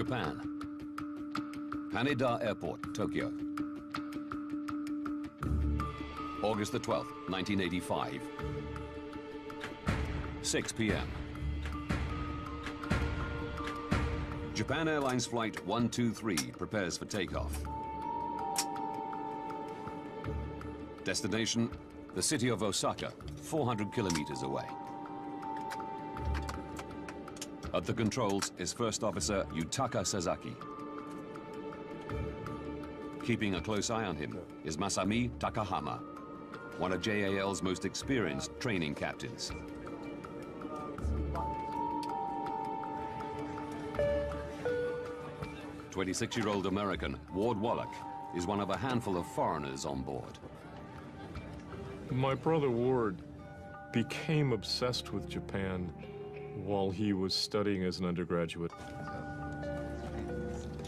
Japan. Haneda Airport, Tokyo. August the 12th, 1985. 6 p.m. Japan Airlines Flight 123 prepares for takeoff. Destination, the city of Osaka, 400 kilometers away. At the controls is First Officer Yutaka Sasaki. Keeping a close eye on him is Masami Takahama, one of JAL's most experienced training captains. "26-year-old American Ward Wallach is one of a handful of foreigners on board. My brother Ward became obsessed with Japan while he was studying as an undergraduate.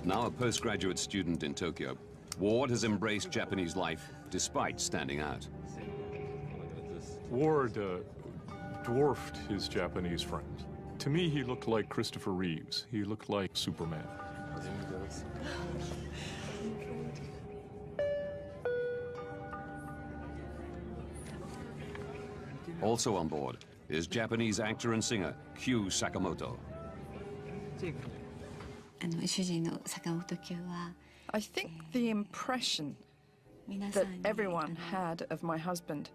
Now a postgraduate student in Tokyo, Ward has embraced Japanese life despite standing out. Ward dwarfed his Japanese friend. To me, he looked like Christopher Reeves. He looked like Superman. Also on board is Japanese actor and singer Kyu Sakamoto. I think the impression that everyone had of my husband,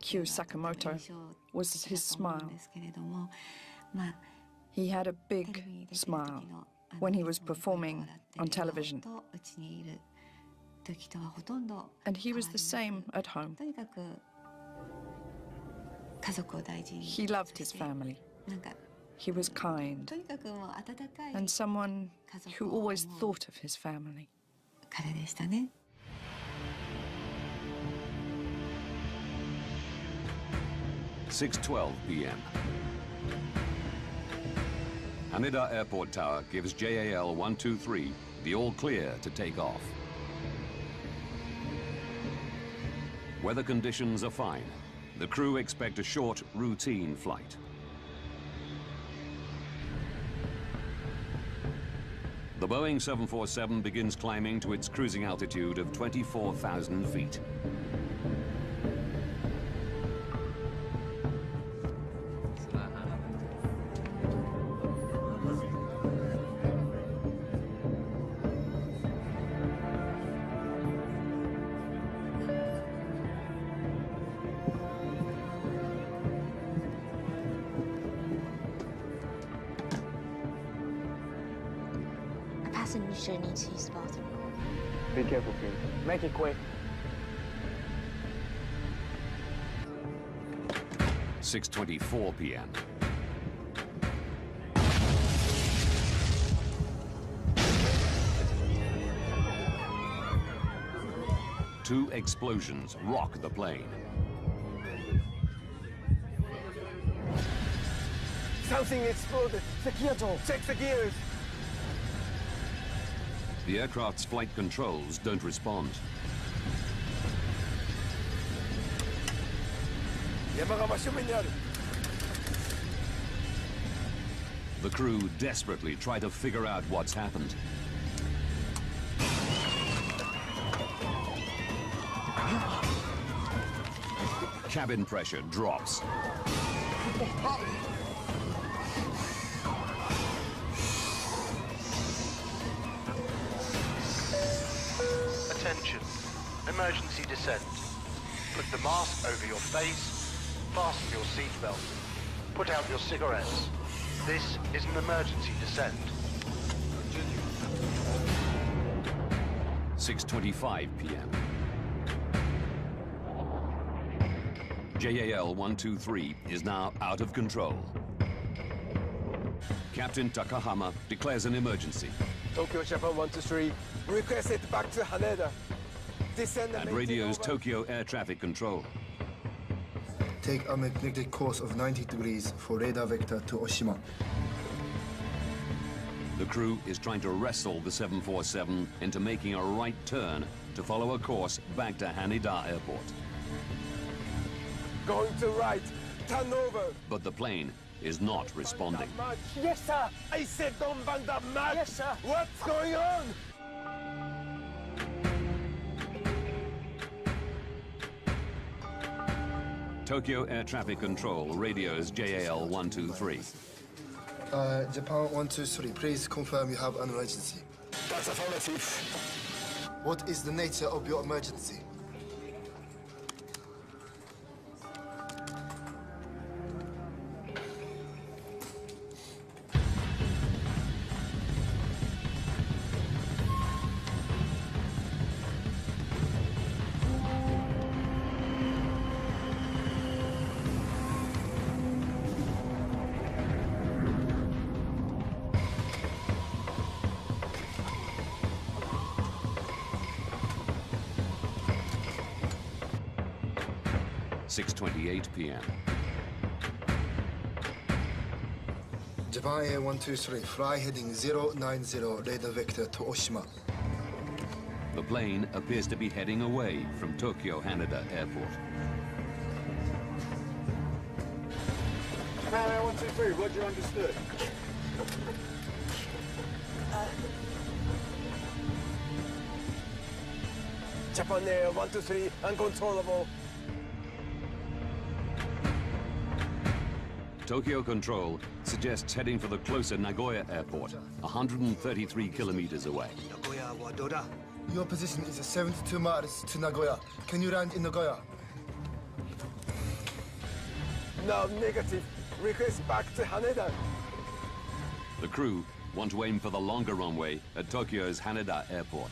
Kyu Sakamoto, was his smile. He had a big smile when he was performing on television. And he was the same at home. He loved his family. He was kind and someone who always thought of his family. 6:12 p.m. Haneda Airport Tower gives JAL 123 the all clear to take off. Weather conditions are fine. The crew expect a short, routine flight. The Boeing 747 begins climbing to its cruising altitude of 24,000 feet. Passenger needs to use the bathroom. Be careful, please. Make it quick. 6:24 p.m. Two explosions rock the plane. Something exploded. The gear door. Check the gears. The aircraft's flight controls don't respond. The crew desperately try to figure out what's happened. Cabin pressure drops. Attention, emergency descent. Put the mask over your face, fasten your seatbelt, put out your cigarettes. This is an emergency descent. 6:25 p.m. JAL 123 is now out of control. Captain Takahama declares an emergency. Tokyo Japan 123, request it back to Haneda. Descend And radios Tokyo Air Traffic Control. Take a magnetic course of 90 degrees for radar vector to Oshima. The crew is trying to wrestle the 747 into making a right turn to follow a course back to Haneda Airport. Going to right. Turn over. But the plane is not responding. Yes, sir. I said don't bang that much. Yes, sir. What's going on? Tokyo Air Traffic Control radios JAL 123. Japan 123, please confirm you have an emergency. That's affirmative. What is the nature of your emergency? .6:28 p.m. Japan Air 123, fly heading 090, radar vector to Oshima. The plane appears to be heading away from Tokyo Haneda Airport. Japan Air 123, Roger, understood. Japan Air 123, uncontrollable. Tokyo Control suggests heading for the closer Nagoya Airport, 133 kilometers away. Your position is 72 miles to Nagoya. Can you land in Nagoya? No, negative. Request back to Haneda. The crew want to aim for the longer runway at Tokyo's Haneda Airport.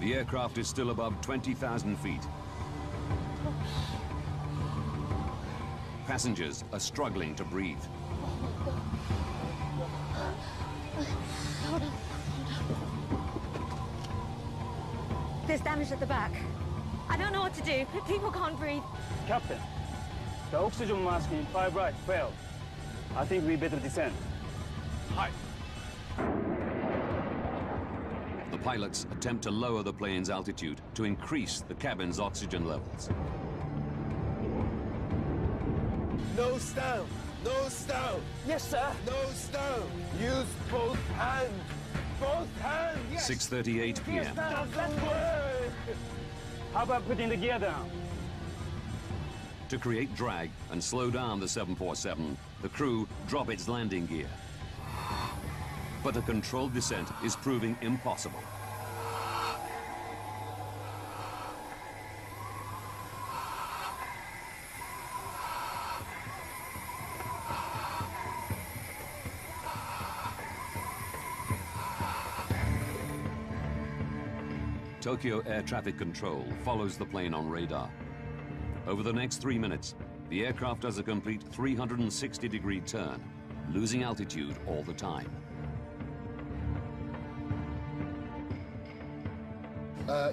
The aircraft is still above 20,000 feet. Passengers are struggling to breathe. There's damage at the back. I don't know what to do. People can't breathe. Captain, the oxygen mask in 5 right failed. I think we better descend. Hi. The pilots attempt to lower the plane's altitude to increase the cabin's oxygen levels. Nose down. Nose down. Yes, sir. Nose down. Use both hands. Both hands. Yes. 6:38 p.m. Doesn't work. How about putting the gear down? To create drag and slow down the 747, the crew drop its landing gear. But a controlled descent is proving impossible. Tokyo Air Traffic Control follows the plane on radar. Over the next 3 minutes, the aircraft does a complete 360-degree turn, losing altitude all the time.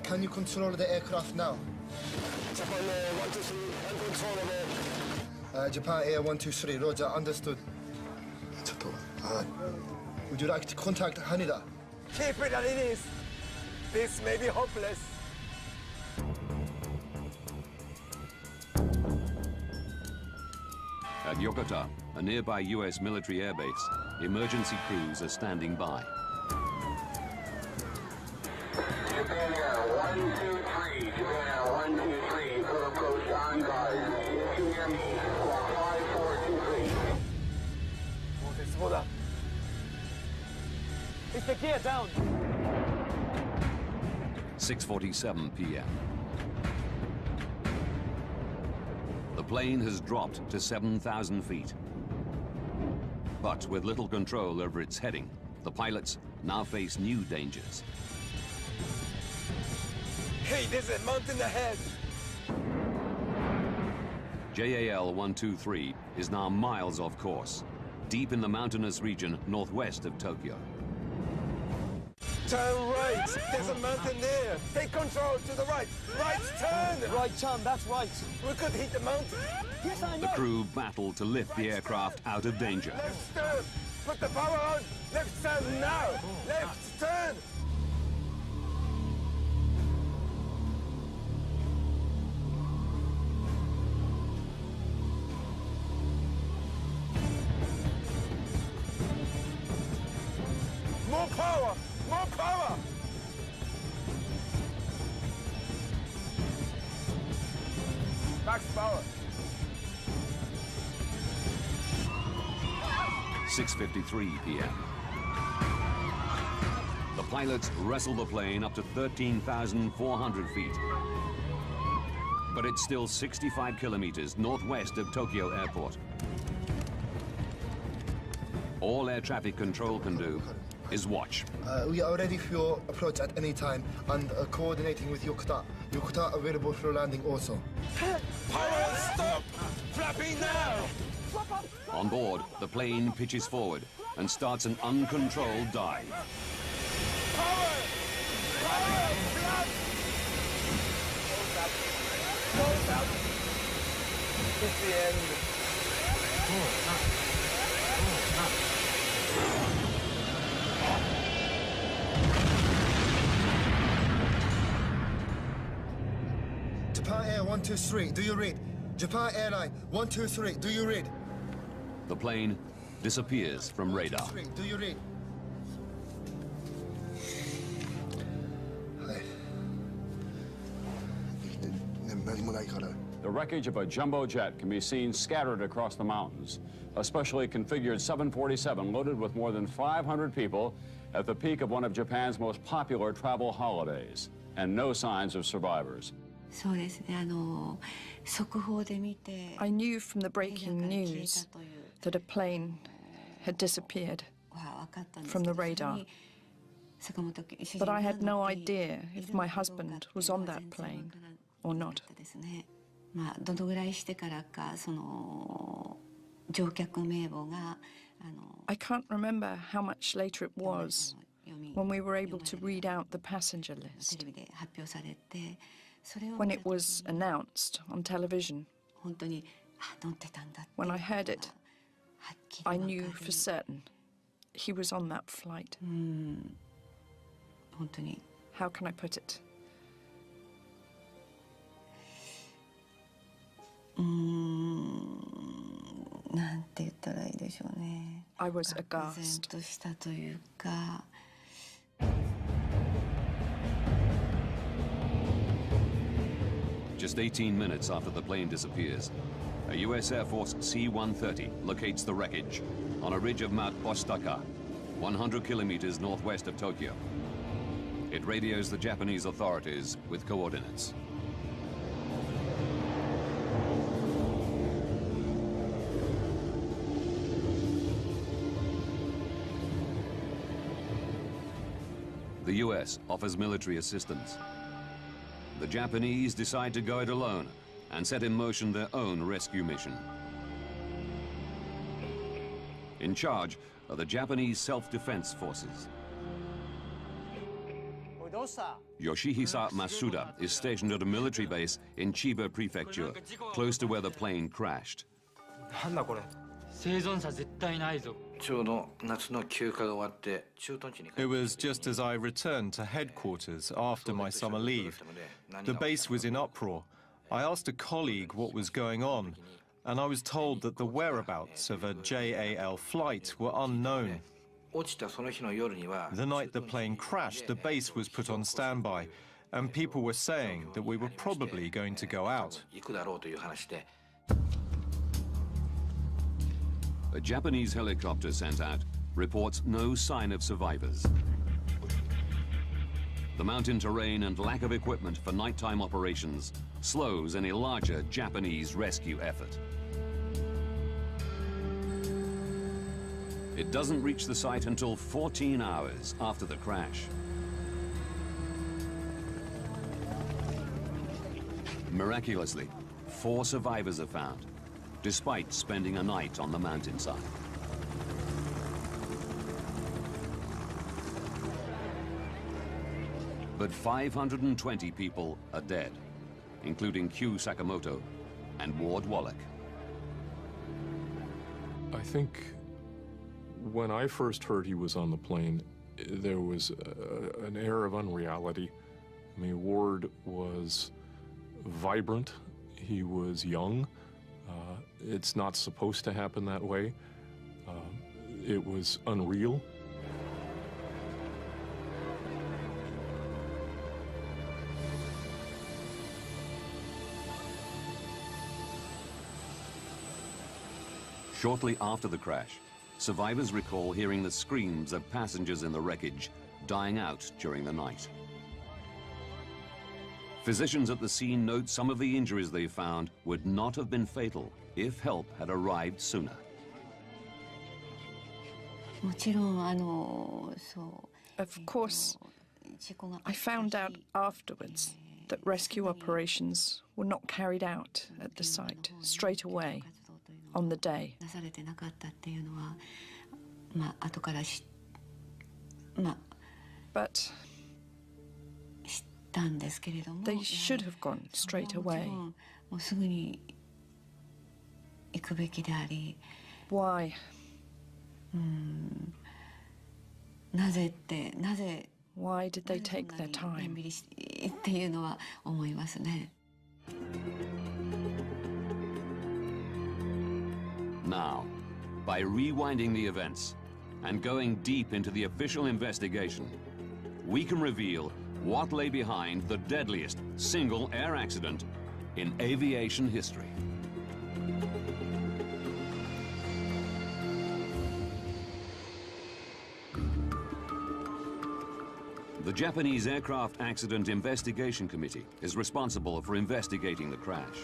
Can you control the aircraft now? Japan Air 123, uncontrollable. Japan Air 123, Roger, understood. Would you like to contact Haneda? Keep it as it is. This may be hopeless. At Yokota, a nearby U.S. military airbase, emergency crews are standing by. Japan Air 123, Japan Air 123, firm coast on guard. If you hear me, squawk 5423. Is the gear down? 6:47 p.m. The plane has dropped to 7,000 feet. But with little control over its heading, the pilots now face new dangers. Hey, there's a mountain ahead. JAL 123 is now miles off course, deep in the mountainous region northwest of Tokyo. Turn right. There's a mountain there. Take control to the right. Right turn. Right turn, that's right. We could hit the mountain. Yes, I know. The crew battle to lift the aircraft out of danger. Left turn. Put the power on. Left turn now. Left turn. power! Max power. 6:53 p.m. The pilots wrestle the plane up to 13,400 feet. But it's still 65 kilometers northwest of Tokyo Airport. All air traffic control can do is watch. We are ready for your approach at any time and coordinating with Yokota. Yokota available for landing also. Power stop! Flapping now! On board, the plane pitches forward and starts an uncontrolled dive. Power! Power! Flap! Close up! It's the end. Japan Air 123, do you read? Japan Airline 123, do you read? The plane disappears from radar. 123, do you read? The wreckage of a jumbo jet can be seen scattered across the mountains. A specially configured 747 loaded with more than 500 people at the peak of one of Japan's most popular travel holidays, and no signs of survivors. I knew from the breaking news that a plane had disappeared from the radar. But I had no idea if my husband was on that plane or not. I can't remember how much later it was when we were able to read out the passenger list, when it was announced on television. When I heard it, I knew for certain he was on that flight. How can I put it? I was aghast. Just 18 minutes after the plane disappears, a U.S. Air Force C-130 locates the wreckage on a ridge of Mount Oshtaka, 100 kilometers northwest of Tokyo. It radios the Japanese authorities with coordinates. The U.S. offers military assistance. The Japanese decide to go it alone and set in motion their own rescue mission. In charge are the Japanese Self-Defense Forces. Yoshihisa Masuda is stationed at a military base in Chiba Prefecture, close to where the plane crashed. It was just as I returned to headquarters after my summer leave. The base was in uproar. I asked a colleague what was going on, and I was told that the whereabouts of a JAL flight were unknown. The night the plane crashed, the base was put on standby, and people were saying that we were probably going to go out. A Japanese helicopter sent out reports no sign of survivors. The mountain terrain and lack of equipment for nighttime operations slows any larger Japanese rescue effort. It doesn't reach the site until 14 hours after the crash. Miraculously, 4 survivors are found, despite spending a night on the mountainside. But 520 people are dead, including Q Sakamoto and Ward Wallach. I think when I first heard he was on the plane, there was an air of unreality. I mean, Ward was vibrant, he was young. It's not supposed to happen that way. It was unreal. Shortly after the crash, survivors recall hearing the screams of passengers in the wreckage dying out during the night. Physicians at the scene note some of the injuries they found would not have been fatal if help had arrived sooner. Of course, I found out afterwards that rescue operations were not carried out at the site straight away on the day. But they should have gone straight away. Why? Why did they take their time? Now, by rewinding the events and going deep into the official investigation, we can reveal what lay behind the deadliest single air accident in aviation history. The Japanese Aircraft Accident Investigation Committee is responsible for investigating the crash.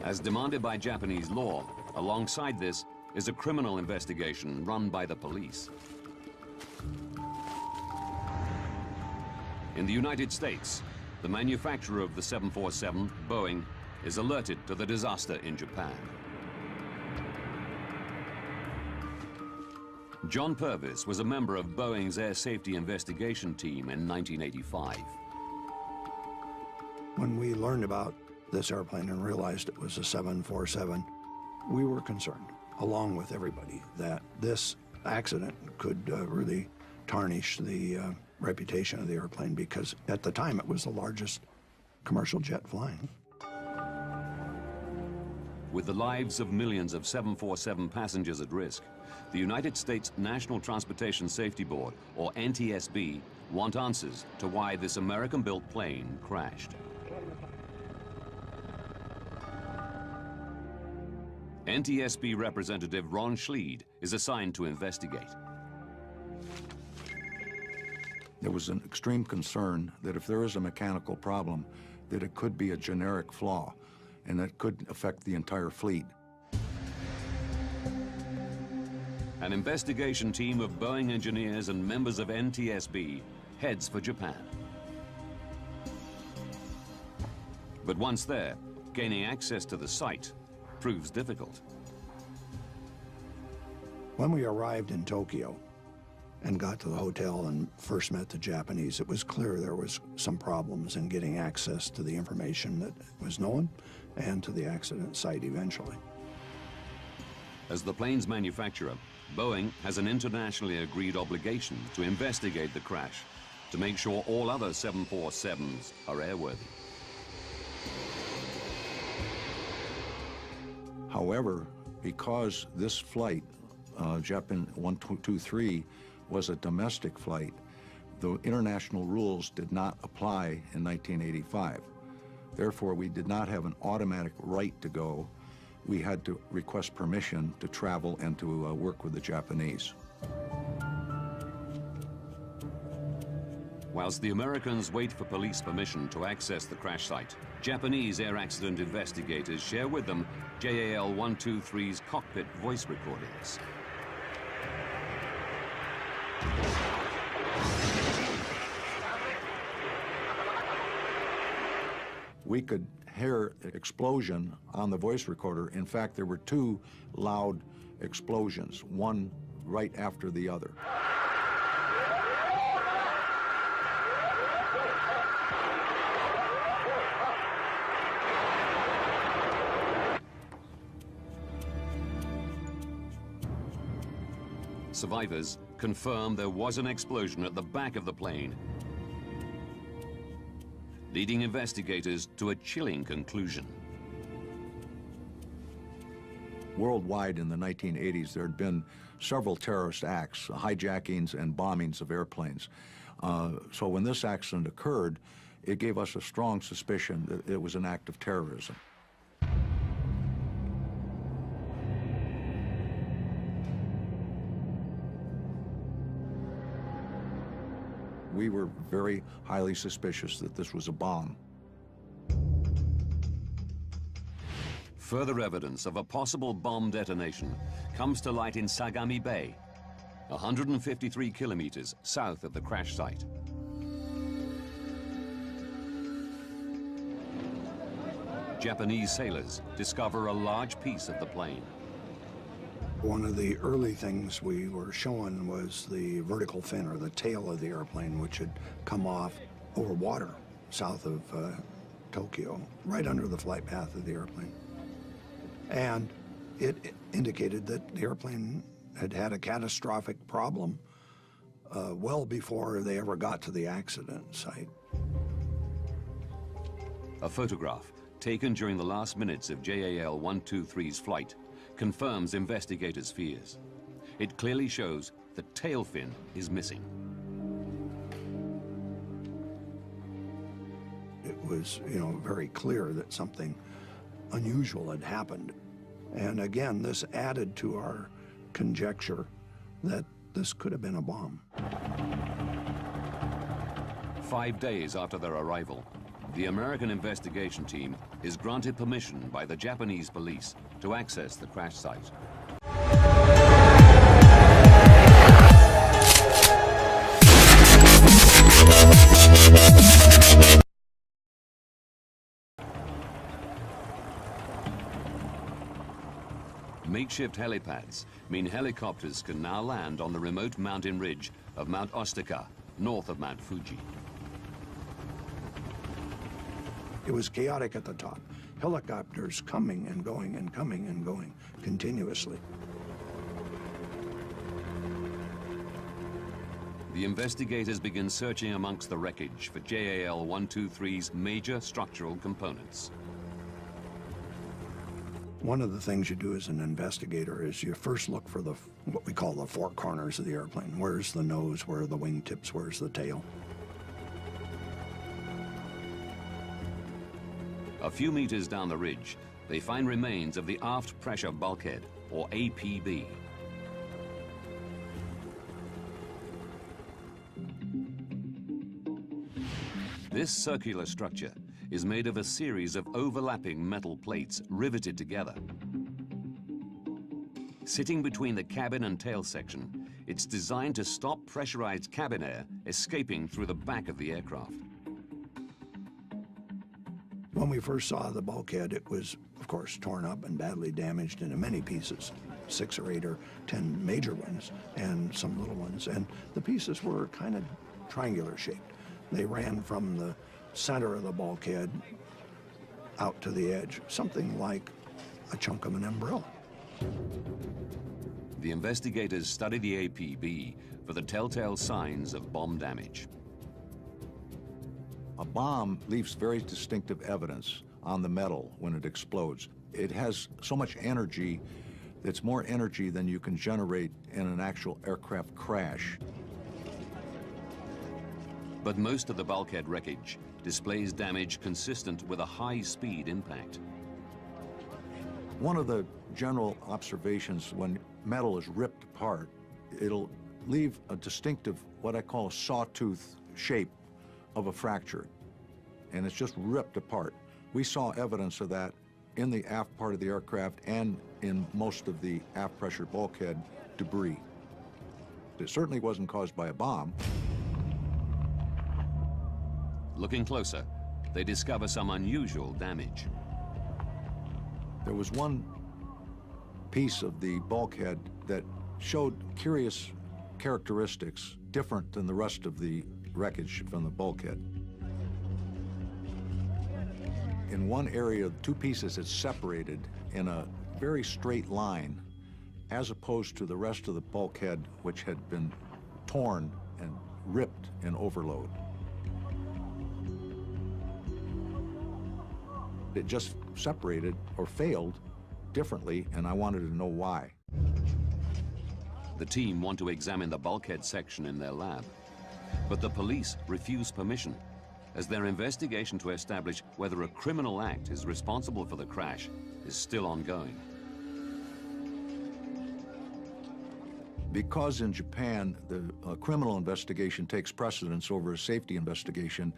As demanded by Japanese law, alongside this is a criminal investigation run by the police. In the United States, the manufacturer of the 747, Boeing, is alerted to the disaster in Japan. John Purvis was a member of Boeing's Air Safety Investigation Team in 1985. When we learned about this airplane and realized it was a 747, we were concerned, along with everybody, that this accident could really tarnish the reputation of the airplane, because at the time it was the largest commercial jet flying. With the lives of millions of 747 passengers at risk, the United States National Transportation Safety Board, or NTSB, want answers to why this American-built plane crashed. NTSB Representative Ron Schleed is assigned to investigate. There was an extreme concern that if there is a mechanical problem, that it could be a generic flaw, and that could affect the entire fleet. An investigation team of Boeing engineers and members of NTSB heads for Japan. But once there, gaining access to the site proves difficult. When we arrived in Tokyo and got to the hotel and first met the Japanese, it was clear there was some problems in getting access to the information that was known and to the accident site eventually. As the plane's manufacturer, Boeing has an internationally agreed obligation to investigate the crash to make sure all other 747s are airworthy. However, because this flight, Japan 123, was a domestic flight, the international rules did not apply in 1985. Therefore, we did not have an automatic right to go. We had to request permission to travel and to work with the Japanese. Whilst the Americans wait for police permission to access the crash site, Japanese air accident investigators share with them JAL 123's cockpit voice recordings. We could hear explosion on the voice recorder. In fact, there were two loud explosions, one right after the other. Survivors confirm there was an explosion at the back of the plane, leading investigators to a chilling conclusion. Worldwide in the 1980s, there had been several terrorist acts, hijackings and bombings of airplanes. So when this accident occurred, it gave us a strong suspicion that it was an act of terrorism. We were very highly suspicious that this was a bomb. Further evidence of a possible bomb detonation comes to light in Sagami Bay, 153 kilometers south of the crash site. Japanese sailors discover a large piece of the plane. One of the early things we were showing was the vertical fin, or the tail of the airplane, which had come off over water south of Tokyo, right under the flight path of the airplane. And it indicated that the airplane had had a catastrophic problem well before they ever got to the accident site. A photograph taken during the last minutes of JAL 123's flight confirms investigators' fears. It clearly shows the tail fin is missing. It was, very clear that something unusual had happened. And again, this added to our conjecture that this could have been a bomb. 5 days after their arrival, the American investigation team is granted permission by the Japanese police to access the crash site. Makeshift helipads mean helicopters can now land on the remote mountain ridge of Mount Osaka, north of Mount Fuji. It was chaotic at the top. Helicopters coming and going and coming and going continuously. The investigators begin searching amongst the wreckage for JAL 123's major structural components. One of the things you do as an investigator is you first look for what we call the four corners of the airplane. Where's the nose? Where are the wingtips? Where's the tail? A few meters down the ridge, they find remains of the aft pressure bulkhead, or APB. This circular structure is made of a series of overlapping metal plates riveted together. Sitting between the cabin and tail section, it's designed to stop pressurized cabin air escaping through the back of the aircraft. When we first saw the bulkhead, it was, of course, torn up and badly damaged into many pieces, 6 or 8 or 10 major ones and some little ones. And the pieces were kind of triangular shaped. They ran from the center of the bulkhead out to the edge, something like a chunk of an umbrella. The investigators study the APB for the telltale signs of bomb damage. A bomb leaves very distinctive evidence on the metal when it explodes. It has so much energy, it's more energy than you can generate in an actual aircraft crash. But most of the bulkhead wreckage displays damage consistent with a high-speed impact. One of the general observations when metal is ripped apart, it'll leave a distinctive, what I call a sawtooth shape of a fracture, and it's just ripped apart. We saw evidence of that in the aft part of the aircraft and in most of the aft pressure bulkhead debris. It certainly wasn't caused by a bomb. Looking closer, they discover some unusual damage. There was one piece of the bulkhead that showed curious characteristics different than the rest of the wreckage from the bulkhead. In one area, 2 pieces had separated in a very straight line, as opposed to the rest of the bulkhead, which had been torn and ripped in overload. It just separated or failed differently, and I wanted to know why. The team want to examine the bulkhead section in their lab, but the police refuse permission, as their investigation to establish whether a criminal act is responsible for the crash is still ongoing. Because in Japan, the criminal investigation takes precedence over a safety investigation,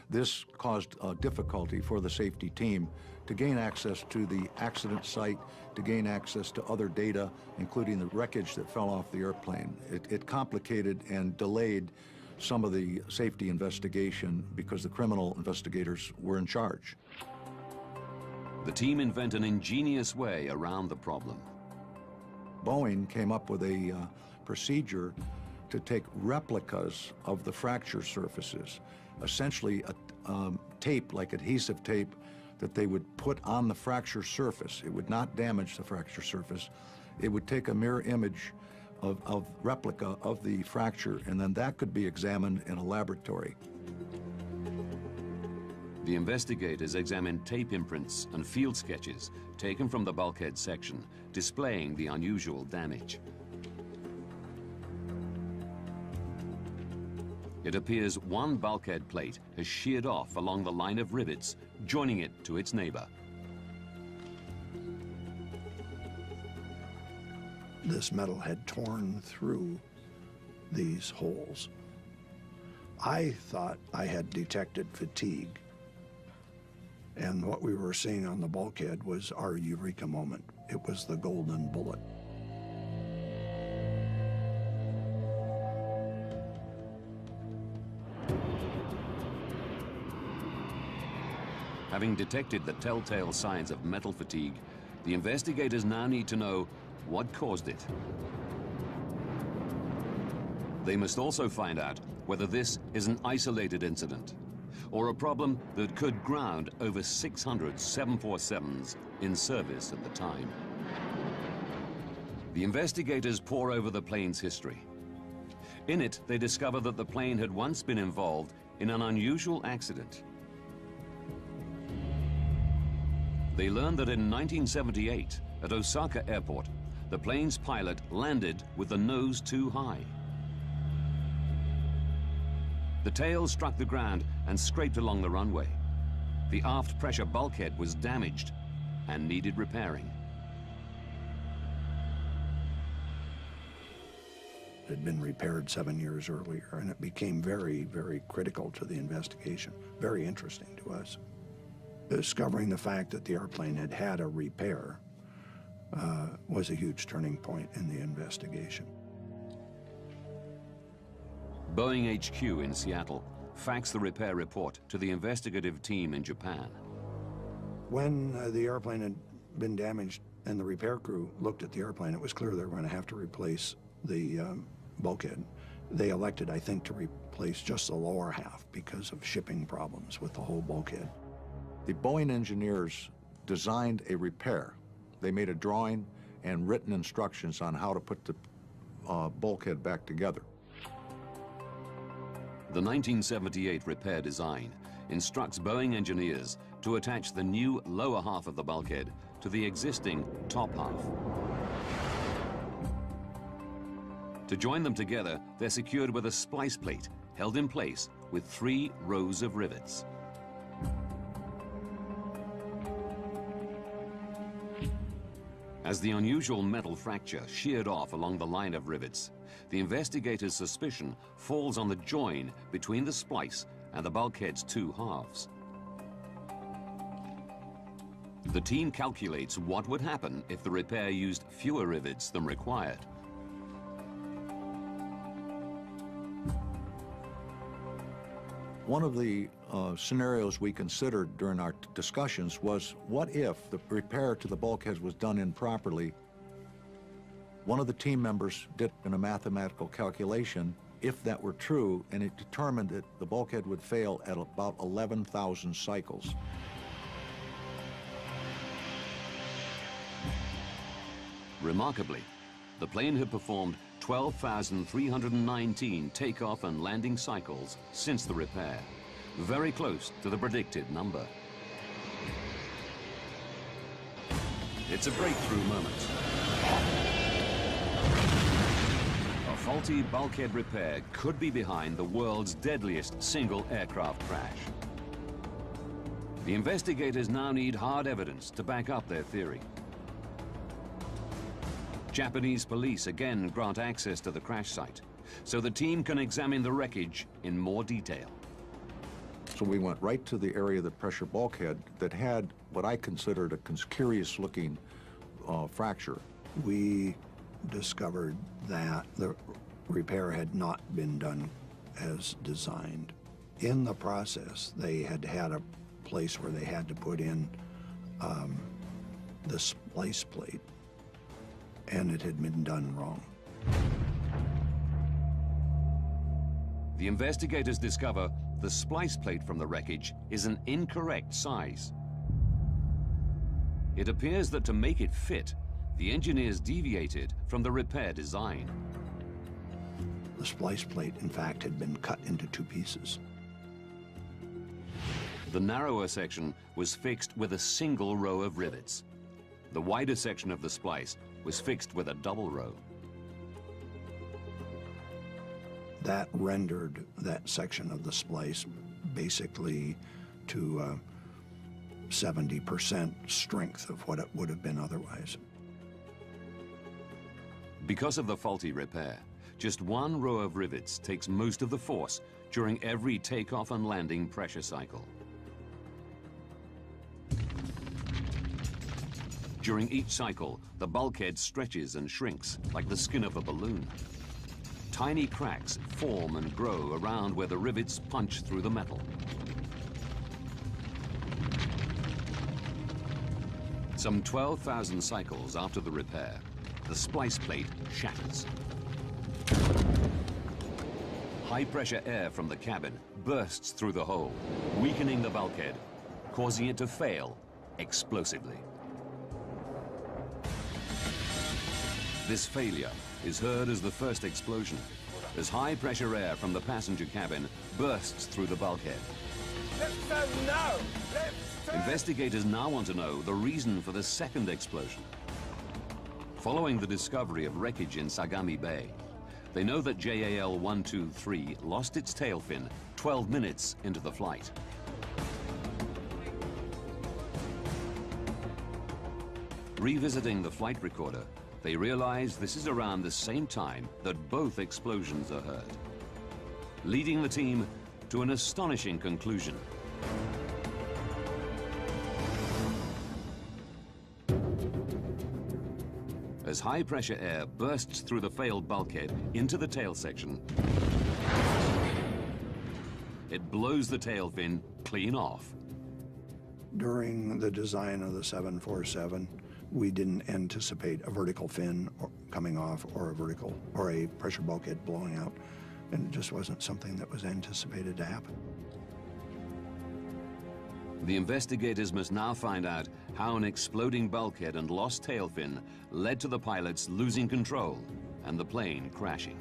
this caused difficulty for the safety team to gain access to the accident site, to gain access to other data, including the wreckage that fell off the airplane. It complicated and delayed some of the safety investigation because the criminal investigators were in charge. The team invent an ingenious way around the problem. Boeing came up with a procedure to take replicas of the fracture surfaces, essentially a tape, like adhesive tape, that they would put on the fracture surface. It would not damage the fracture surface. It would take a mirror image of replica of the fracture, and then that could be examined in a laboratory. The investigators examined tape imprints and field sketches taken from the bulkhead section, displaying the unusual damage. It appears one bulkhead plate has sheared off along the line of rivets, joining it to its neighbor. This metal had torn through these holes. I thought I had detected fatigue, and what we were seeing on the bulkhead was our eureka moment. It was the golden bullet. Having detected the telltale signs of metal fatigue, the investigators now need to know what caused it. They must also find out whether this is an isolated incident or a problem that could ground over 600 747s in service at the time. The investigators pore over the plane's history. In it, they discover that the plane had once been involved in an unusual accident. They learned that in 1978, at Osaka Airport, the plane's pilot landed with the nose too high. The tail struck the ground and scraped along the runway. The aft pressure bulkhead was damaged and needed repairing. It had been repaired 7 years earlier, and it became very, very critical to the investigation, very interesting to us. Discovering the fact that the airplane had had a repair was a huge turning point in the investigation. Boeing HQ in Seattle faxed the repair report to the investigative team in Japan. When the airplane had been damaged and the repair crew looked at the airplane, it was clear they were going to have to replace the bulkhead. They elected, I think, to replace just the lower half because of shipping problems with the whole bulkhead. The Boeing engineers designed a repair. They made a drawing and written instructions on how to put the bulkhead back together. The 1978 repair design instructs Boeing engineers to attach the new lower half of the bulkhead to the existing top half. To join them together, they're secured with a splice plate held in place with 3 rows of rivets. As the unusual metal fracture sheared off along the line of rivets, the investigators' suspicion falls on the join between the splice and the bulkhead's 2 halves. The team calculates what would happen if the repair used fewer rivets than required. One of the scenarios we considered during our discussions was, what if the repair to the bulkhead was done improperly? One of the team members did a mathematical calculation, if that were true, and it determined that the bulkhead would fail at about 11,000 cycles. Remarkably, the plane had performed 12,319 takeoff and landing cycles since the repair, very close to the predicted number. It's a breakthrough moment. A faulty bulkhead repair could be behind the world's deadliest single aircraft crash. The investigators now need hard evidence to back up their theory. Japanese police again grant access to the crash site, so the team can examine the wreckage in more detail. So we went right to the area of the pressure bulkhead that had what I considered a curious-looking fracture. We discovered that the repair had not been done as designed. In the process, they had a place where they had to put in the splice plate, and it had been done wrong. The investigators discover the splice plate from the wreckage is an incorrect size. It appears that to make it fit, the engineers deviated from the repair design. The splice plate, in fact, had been cut into two pieces. The narrower section was fixed with a single row of rivets. The wider section of the splice was fixed with a double row. That rendered that section of the splice basically to 70% strength of what it would have been otherwise. Because of the faulty repair, just one row of rivets takes most of the force during every takeoff and landing pressure cycle. During each cycle, the bulkhead stretches and shrinks like the skin of a balloon. Tiny cracks form and grow around where the rivets punch through the metal. Some 12,000 cycles after the repair, the splice plate shatters. High-pressure air from the cabin bursts through the hole, weakening the bulkhead, causing it to fail explosively. This failure is heard as the first explosion, as high-pressure air from the passenger cabin bursts through the bulkhead. Left turn now! Left turn! Investigators now want to know the reason for the second explosion. Following the discovery of wreckage in Sagami Bay, they know that JAL 123 lost its tail fin 12 minutes into the flight. Revisiting the flight recorder, they realize this is around the same time that both explosions are heard, leading the team to an astonishing conclusion. As high-pressure air bursts through the failed bulkhead into the tail section, it blows the tail fin clean off. During the design of the 747, we didn't anticipate a vertical fin coming off or a pressure bulkhead blowing out, and it just wasn't something that was anticipated to happen. The investigators must now find out how an exploding bulkhead and lost tail fin led to the pilots losing control and the plane crashing.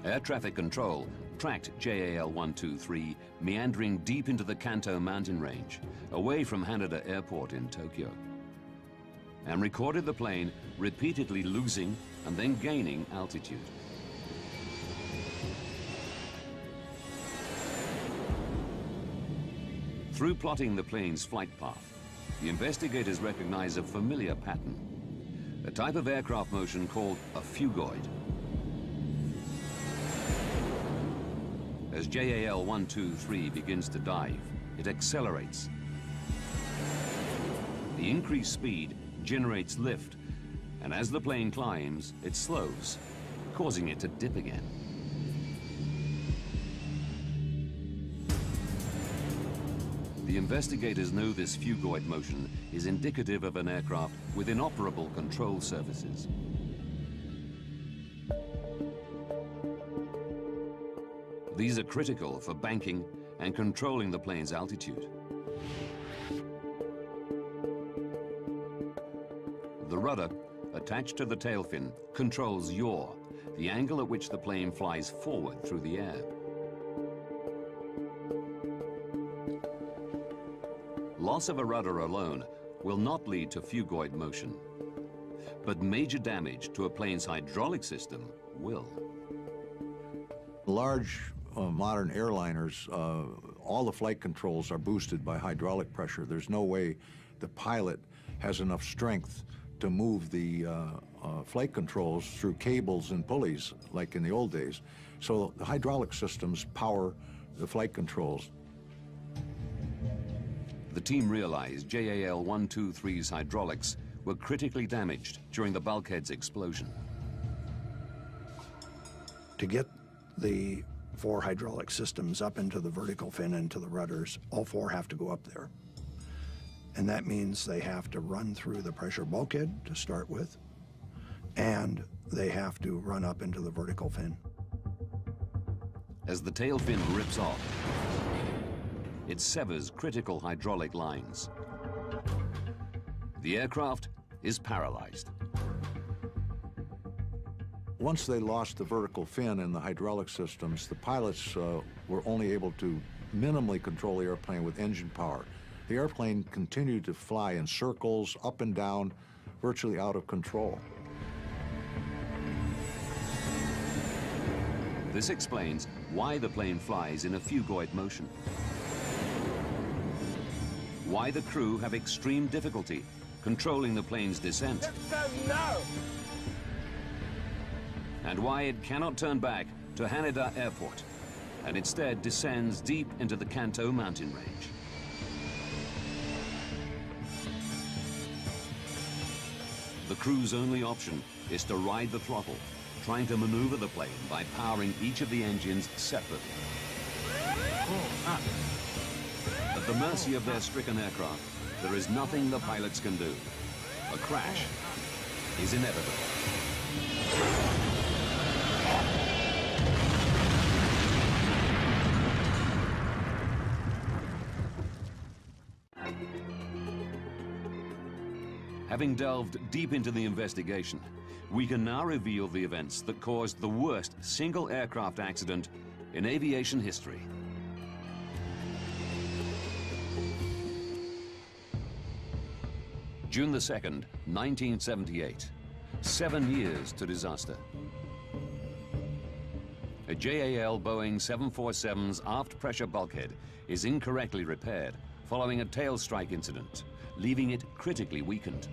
Air traffic control tracked JAL 123 meandering deep into the Kanto mountain range, away from Haneda Airport in Tokyo, and recorded the plane repeatedly losing and then gaining altitude. Through plotting the plane's flight path, the investigators recognize a familiar pattern, a type of aircraft motion called a phugoid. As JAL 123 begins to dive, it accelerates. The increased speed generates lift, and as the plane climbs, it slows, causing it to dip again. The investigators know this phugoid motion is indicative of an aircraft with inoperable control surfaces. These are critical for banking and controlling the plane's altitude. The rudder, attached to the tail fin, controls yaw, the angle at which the plane flies forward through the air. Loss of a rudder alone will not lead to phugoid motion, but major damage to a plane's hydraulic system will. Large modern airliners all the flight controls are boosted by hydraulic pressure. There's no way the pilot has enough strength to move the flight controls through cables and pulleys like in the old days. So the hydraulic systems power the flight controls. The team realized JAL 123's hydraulics were critically damaged during the bulkhead's explosion. To get the 4 hydraulic systems up into the vertical fin and to the rudders, all 4 have to go up there. And that means they have to run through the pressure bulkhead to start with, and they have to run up into the vertical fin. As the tail fin rips off, it severs critical hydraulic lines. The aircraft is paralyzed. Once they lost the vertical fin and the hydraulic systems, the pilots were only able to minimally control the airplane with engine power. The airplane continued to fly in circles, up and down, virtually out of control. This explains why the plane flies in a phugoid motion. Why the crew have extreme difficulty controlling the plane's descent. And why it cannot turn back to Haneda Airport and instead descends deep into the Kanto mountain range. The crew's only option is to ride the throttle, trying to maneuver the plane by powering each of the engines separately. At the mercy of their stricken aircraft, there is nothing the pilots can do. A crash is inevitable. Having delved deep into the investigation, we can now reveal the events that caused the worst single aircraft accident in aviation history. June the 2nd, 1978. 7 years to disaster. A JAL Boeing 747's aft pressure bulkhead is incorrectly repaired following a tail strike incident, leaving it critically weakened.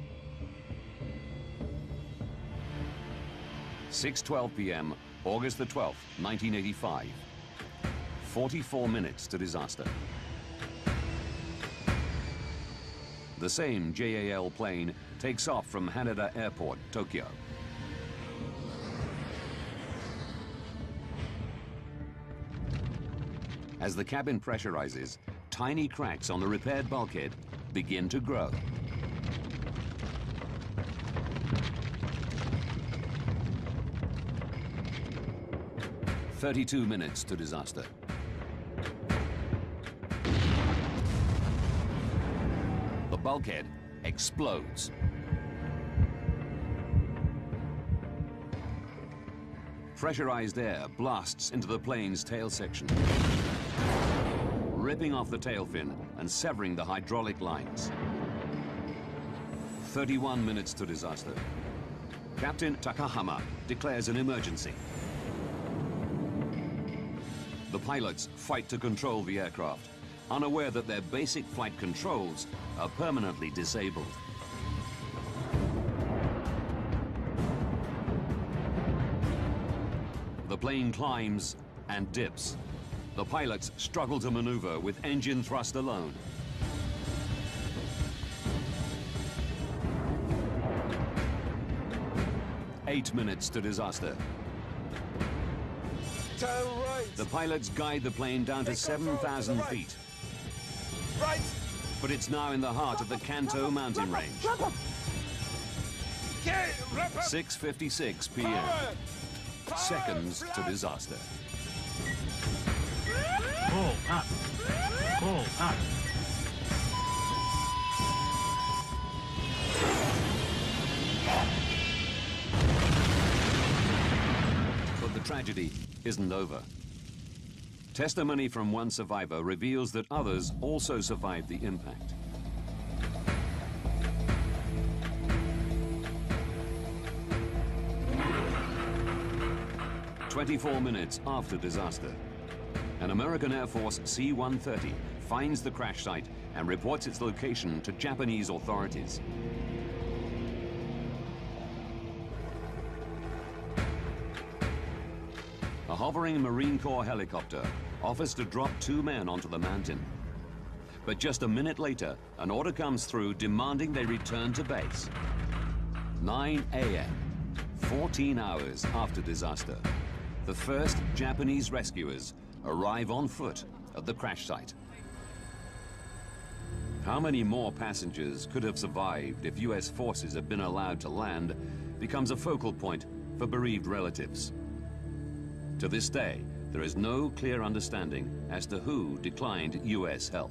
6:12 p.m., August the 12th, 1985. 44 minutes to disaster. The same JAL plane takes off from Haneda Airport, Tokyo. As the cabin pressurizes, tiny cracks on the repaired bulkhead begin to grow. "32 minutes to disaster. The bulkhead explodes. Pressurized air blasts into the plane's tail section, ripping off the tail fin and severing the hydraulic lines. 31 minutes to disaster. Captain Takahama declares an emergency. The pilots fight to control the aircraft, unaware that their basic flight controls are permanently disabled. The plane climbs and dips. The pilots struggle to maneuver with engine thrust alone. Eight minutes to disaster. Turn right. The pilots guide the plane down to 7,000 feet. Right. But it's now in the heart of the Kanto mountain range. 6:56 p.m. Seconds to disaster. Pull up. Pull up. But the tragedy isn't over. Testimony from one survivor reveals that others also survived the impact. "24 minutes after disaster. An American Air Force C-130 finds the crash site and reports its location to Japanese authorities. A hovering Marine Corps helicopter offers to drop 2 men onto the mountain. But just a minute later, an order comes through demanding they return to base. 9 a.m., 14 hours after disaster, the first Japanese rescuers arrive on foot at the crash site. How many more passengers could have survived if U.S. forces had been allowed to land becomes a focal point for bereaved relatives. To this day, there is no clear understanding as to who declined U.S. help.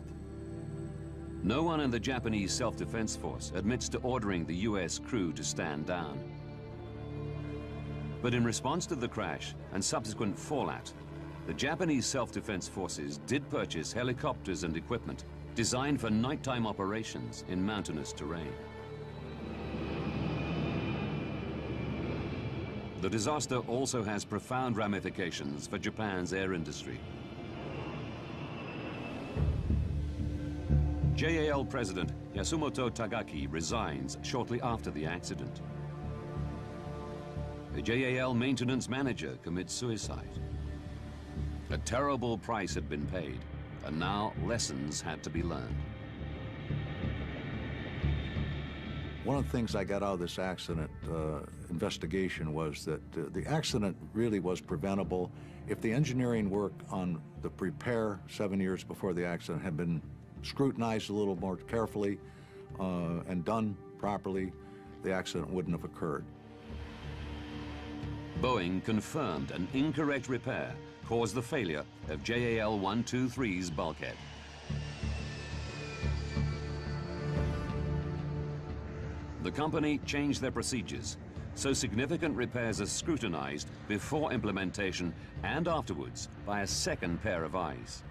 No one in the Japanese self-defense force admits to ordering the U.S. crew to stand down. But in response to the crash and subsequent fallout, the Japanese self-defense forces did purchase helicopters and equipment designed for nighttime operations in mountainous terrain. The disaster also has profound ramifications for Japan's air industry. JAL President Yasumoto Tagaki resigns shortly after the accident. The JAL maintenance manager commits suicide. A terrible price had been paid, and now lessons had to be learned. One of the things I got out of this accident investigation was that the accident really was preventable if the engineering work on the repair 7 years before the accident had been scrutinized a little more carefully and done properly, the accident wouldn't have occurred. Boeing confirmed an incorrect repair caused the failure of JAL 123's bulkhead. The company changed their procedures, so significant repairs are scrutinized before implementation and afterwards by a second pair of eyes.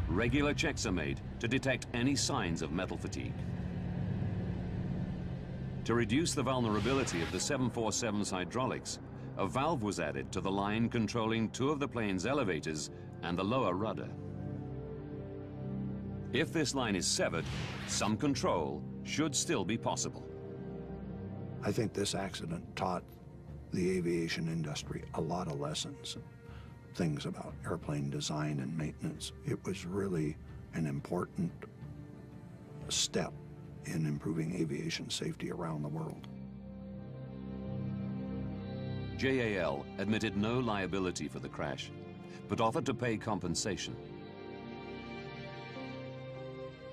Regular checks are made to detect any signs of metal fatigue. To reduce the vulnerability of the 747's hydraulics, a valve was added to the line controlling 2 of the plane's elevators and the lower rudder. If this line is severed, some control should still be possible. I think this accident taught the aviation industry a lot of lessons, things about airplane design and maintenance. It was really an important step in improving aviation safety around the world. JAL admitted no liability for the crash, but offered to pay compensation.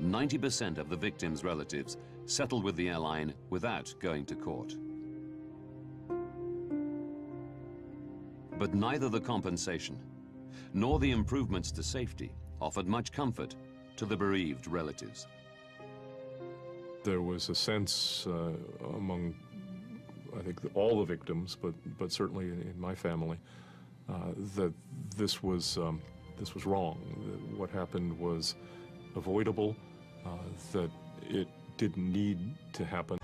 90% of the victims' relatives settled with the airline without going to court. But neither the compensation nor the improvements to safety offered much comfort to the bereaved relatives. There was a sense among, I think, all the victims, but certainly in my family, that this was wrong. What happened was avoidable, that it didn't need to happen.